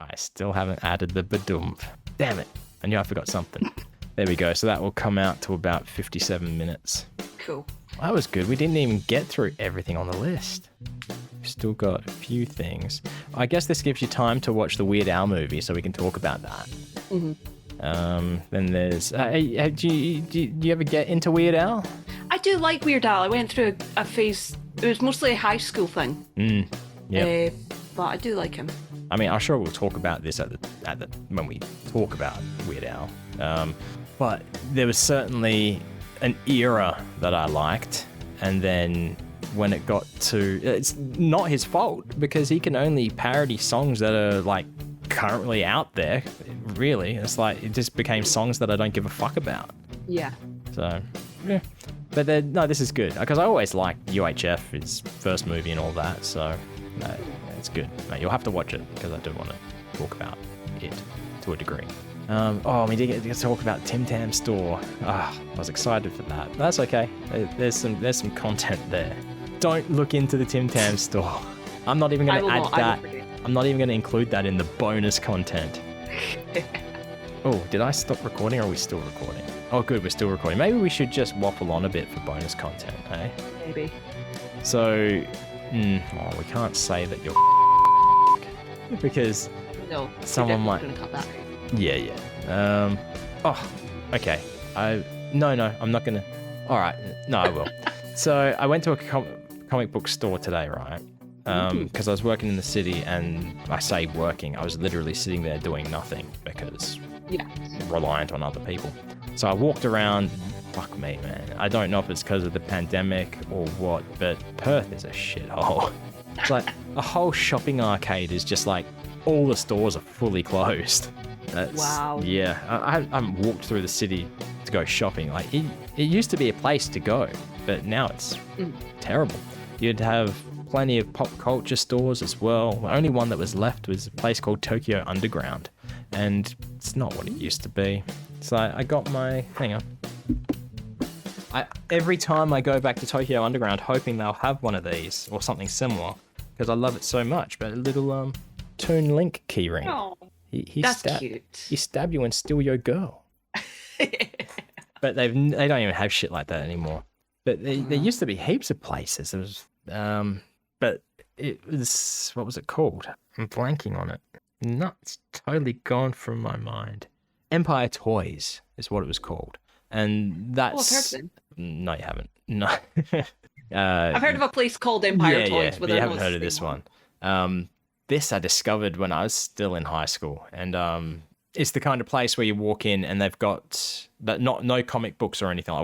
I still haven't added the badump. Damn it. I knew I forgot something. There we go. So that will come out to about 57 minutes. Cool. That was good. We didn't even get through everything on the list. We've still got a few things. I guess this gives you time to watch the Weird Al movie so we can talk about that. Then there's... do you ever get into Weird Al? I do like Weird Al. I went through a phase... It was mostly a high school thing. Yeah. But I do like him. I mean, I'm sure we'll talk about this at the when we talk about Weird Al. But there was certainly an era that I liked, and then when it got to... It's not his fault, because he can only parody songs that are, like, currently out there, really. It's like, it just became songs that I don't give a fuck about. Yeah. So, yeah. But then, no, this is good, because I always liked UHF, his first movie and all that, so no, it's good. No, you'll have to watch it, because I do want to talk about it to a degree. We did get to talk about Tim Tam Store. I was excited for that. That's okay. There's some content there. Don't look into the Tim Tam Store. I'm not even going to add that. I'm not even going to include that in the bonus content. Oh, did I stop recording or are we still recording? Oh, good, we're still recording. Maybe we should just waffle on a bit for bonus content, eh? Maybe. So, we can't say that you're because someone might... Cut that. Yeah. Okay. No, I'm not gonna... Alright, no, I will. So, I went to a comic book store today, right? Because I was working in the city, and I say working, I was literally sitting there doing nothing because reliant on other people. So I walked around. Fuck me, man. I don't know if it's because of the pandemic or what, but Perth is a shithole. It's like a whole shopping arcade is just like all the stores are fully closed. Wow. Yeah, I walked through the city to go shopping. Like it used to be a place to go, but now it's terrible. You'd have plenty of pop culture stores as well. The only one that was left was a place called Tokyo Underground, and it's not what it used to be. So I got my... Hang on. Every time I go back to Tokyo Underground hoping they'll have one of these or something similar, because I love it so much, but a little Toon Link keyring. Oh, That's cute. He stab you and steal your girl. But they don't even have shit like that anymore. But there used to be heaps of places. There was, but it was... What was it called? I'm blanking on it. No, it's totally gone from my mind. Empire Toys is what it was called. And that's... I've heard of it. No, you haven't. No. I've heard of a place called Empire Toys. Yeah, but you haven't heard of this one. This I discovered when I was still in high school. And it's the kind of place where you walk in and they've got no comic books or anything.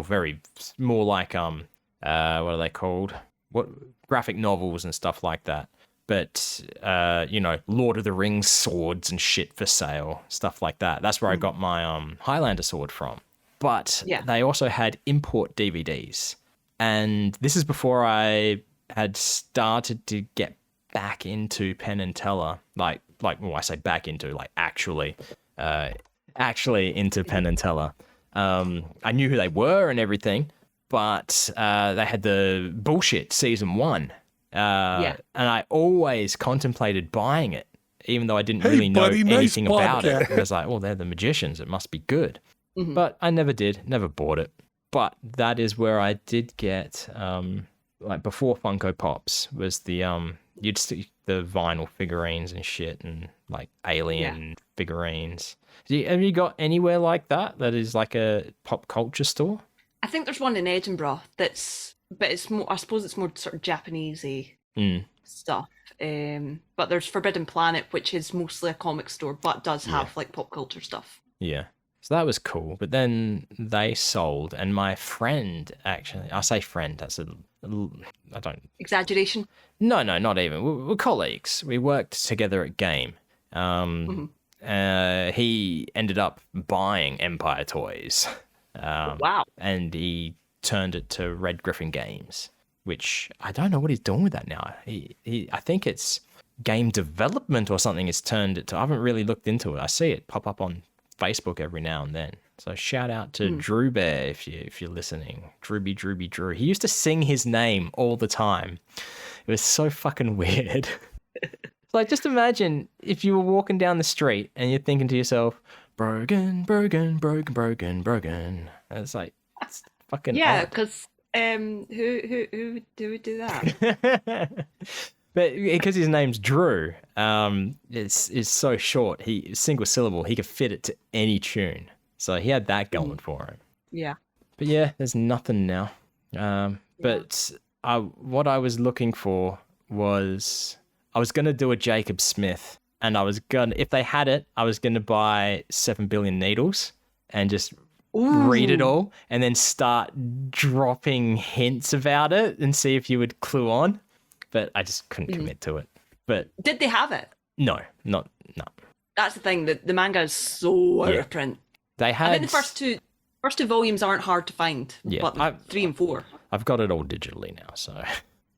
More like, what are they called? Graphic novels and stuff like that. But, Lord of the Rings swords and shit for sale, stuff like that. That's where I got my Highlander sword from. But they also had import DVDs. And this is before I had started to get back into Penn and Teller. I say back into, actually into Penn and Teller. I knew who they were and everything, but they had the bullshit season 1. And I always contemplated buying it, even though I didn't really know anything about it. I was like, they're the magicians. It must be good. Mm-hmm. But I never did, never bought it. But that is where I did get, before Funko Pops was the, you'd see the vinyl figurines and shit and alien figurines. Have you got anywhere like that is like a pop culture store? I think there's one in Edinburgh but it's more, I suppose it's more sort of Japanesey stuff. But there's Forbidden Planet, which is mostly a comic store, but does have pop culture stuff. Yeah. So that was cool. But then they sold, and my friend, actually, I say friend, I don't... Exaggeration? No, not even. We're colleagues. We worked together at Game. He ended up buying Empire Toys. Wow. And he turned it to Red Griffin Games, which I don't know what he's doing with that now. I think it's game development or something it's turned it to. I haven't really looked into it. I see it pop up on Facebook every now and then. So shout out to Drew Bear if you're listening. Drewby Drew. He used to sing his name all the time. It was so fucking weird. Like, just imagine if you were walking down the street and you're thinking to yourself, broken, broken, broken, broken, broken. And it's like, it's fucking odd. because who would do that? But because his name's Drew, it's so short. Single syllable. He could fit it to any tune. So he had that going for him. Yeah. But yeah, there's nothing now. But what I was looking for was I was gonna do a Jacob Smith, and if they had it, I was gonna buy 7 Billion Needles and just read it all, and then start dropping hints about it and see if you would clue on. But I just couldn't commit to it. But did they have it? No. That's the thing. The manga is so out of print. They had. I think the first two volumes aren't hard to find. Yeah, but 3 and 4. I've got it all digitally now, so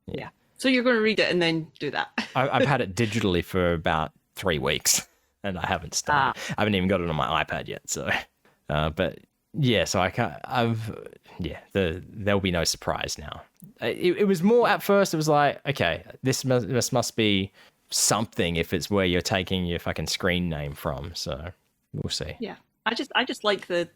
yeah. So you're going to read it and then do that. I've had it digitally for about 3 weeks, and I haven't started. I haven't even got it on my iPad yet. So, but yeah, so I can't. There'll be no surprise now. It was more at first. It was like, okay, this must be something if it's where you're taking your fucking screen name from. So we'll see. Yeah, I just like the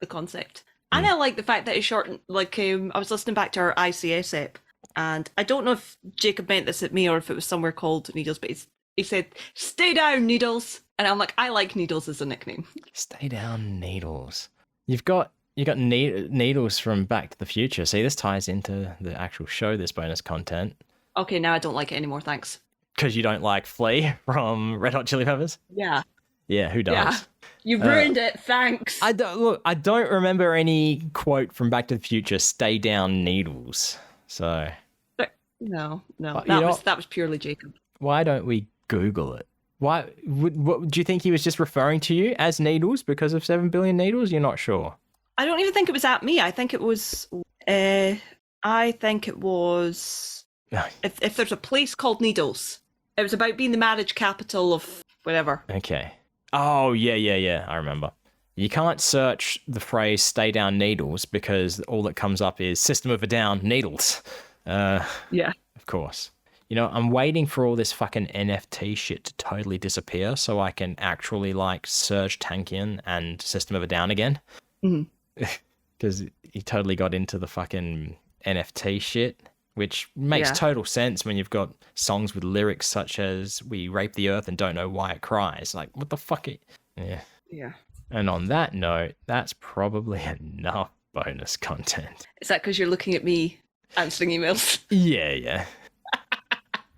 concept, and I like the fact that it's short. Like I was listening back to our ICS ep, and I don't know if Jacob meant this at me or if it was somewhere called Needles, but he said, "Stay down, Needles," and I'm like, I like Needles as a nickname. Stay down, Needles. You got Needles from Back to the Future. See, this ties into the actual show, this bonus content. Okay, now I don't like it anymore, thanks. Because you don't like Flea from Red Hot Chili Peppers? Yeah. Yeah, who does? Yeah. You've ruined it, thanks. I don't remember any quote from Back to the Future, stay down, Needles. So... No. That was purely Jacob. Why don't we Google it? What do you think he was just referring to you as Needles because of 7 Billion Needles? You're not sure. I don't even think it was at me. I think it was. If there's a place called Needles, it was about being the marriage capital of whatever. Okay. Oh yeah. I remember. You can't search the phrase "stay down, Needles" because all that comes up is System of a Down, Needles. Yeah. Of course. You know, I'm waiting for all this fucking NFT shit to totally disappear so I can actually like search Tankian and System of a Down again. Because he totally got into the fucking NFT shit, which makes total sense when you've got songs with lyrics such as "We rape the earth and don't know why it cries." Like, what the fuck? Yeah. And on that note, that's probably enough bonus content. Is that because you're looking at me answering emails? Yeah.